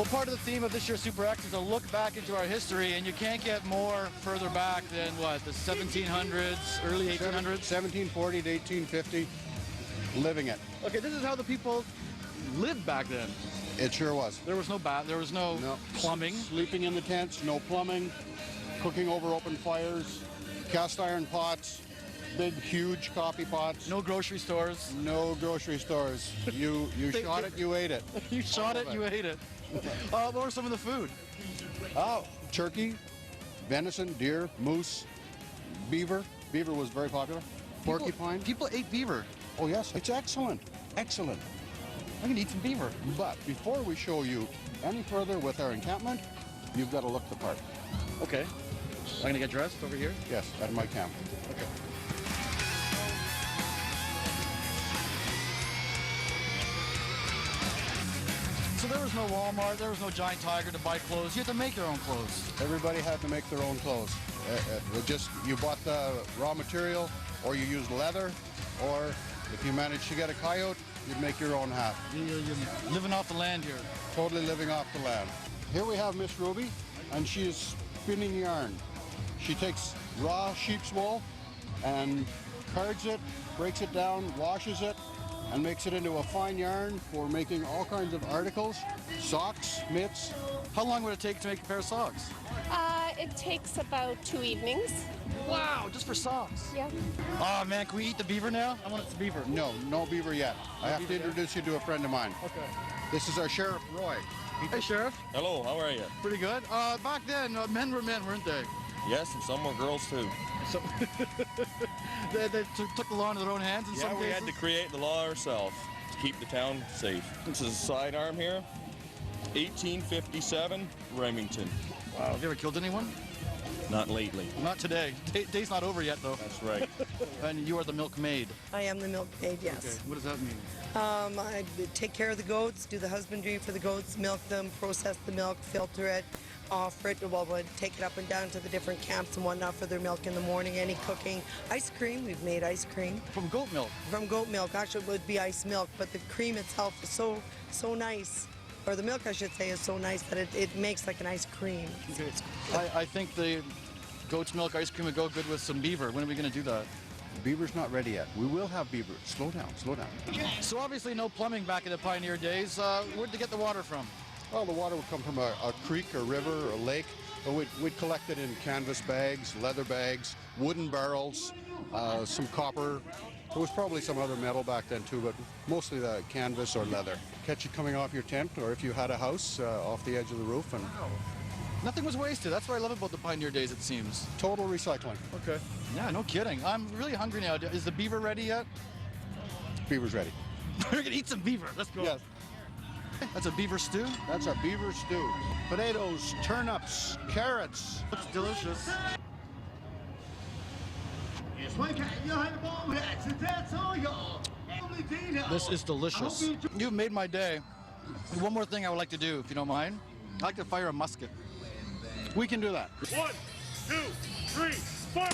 Well, part of the theme of this year's SuperEx is to look back into our history, and you can't get more further back than what, the 1700s, early 1800s? 1740 to 1850, living it. Okay, this is how the people lived back then. It sure was. There was no bath, there was no plumbing. Sleeping in the tents, no plumbing, cooking over open fires, cast iron pots, big, huge coffee pots. No grocery stores. No grocery stores. You shot it, you ate it. You shot it, you ate it. What were some of the food? Oh, turkey, venison, deer, moose, beaver. Beaver was very popular. Porcupine. People ate beaver. Oh yes, it's excellent. Excellent. I'm gonna eat some beaver. But before we show you any further with our encampment, you've got to look the part. Okay. I'm gonna get dressed over here? Yes, at my camp. Okay. So there was no Walmart, there was no Giant Tiger to buy clothes. You had to make your own clothes. Everybody had to make their own clothes. You bought the raw material, or you used leather, or if you managed to get a coyote, you'd make your own hat. You're living off the land here. Totally living off the land. Here we have Miss Ruby, and she is spinning yarn. She takes raw sheep's wool and cards it, breaks it down, washes it, and makes it into a fine yarn for making all kinds of articles, socks, mitts. How long would it take to make a pair of socks? It takes about 2 evenings. Wow, just for socks. Yeah. Oh man, can we eat the beaver now? I want it to beaver. No beaver yet. I have to introduce you to a friend of mine. Okay. This is our Sheriff Roy. Hey Sheriff. Hello, how are you? Pretty good. Back then, men were men, weren't they? Yes, and some were girls too. So they took the law into their own hands in some Yeah, we cases? had to create the law ourselves to keep the town safe. This is a sidearm here. 1857, Remington. Wow. Have you ever killed anyone? Not lately. Not today. Day's not over yet, though. That's right. And you are the milkmaid. I am the milkmaid, yes. Okay. What does that mean? I take care of the goats, do the husbandry for the goats, milk them, process the milk, filter it, offer it, we'd take it up and down to the different camps and whatnot for their milk in the morning, any cooking. Ice cream, we've made ice cream. From goat milk? From goat milk. Actually, it would be ice milk, but the cream itself is so nice, or the milk, I should say, is so nice that it makes like an ice cream. Okay. I think the goat's milk ice cream would go good with some beaver. When are we going to do that? Beaver's not ready yet. We will have beaver. Slow down, slow down. So obviously no plumbing back in the pioneer days. Where'd they get the water from? Well, the water would come from a creek or river or lake. But we'd collect it in canvas bags, leather bags, wooden barrels, some copper. There was probably some other metal back then too, but mostly the canvas or leather. Catch it coming off your tent, or if you had a house, off the edge of the roof. And Nothing was wasted. That's what I love about the pioneer days, it seems. total recycling. Okay. Yeah, no kidding. I'm really hungry now. Is the beaver ready yet? Beaver's ready. We're gonna eat some beaver. Let's go. Yes. That's a beaver stew. That's a beaver stew. Potatoes, turnips, carrots. Looks delicious. This is delicious. You've made my day. One more thing I would like to do, if you don't mind. I'd like to fire a musket. We can do that. 1, 2, 3, fire!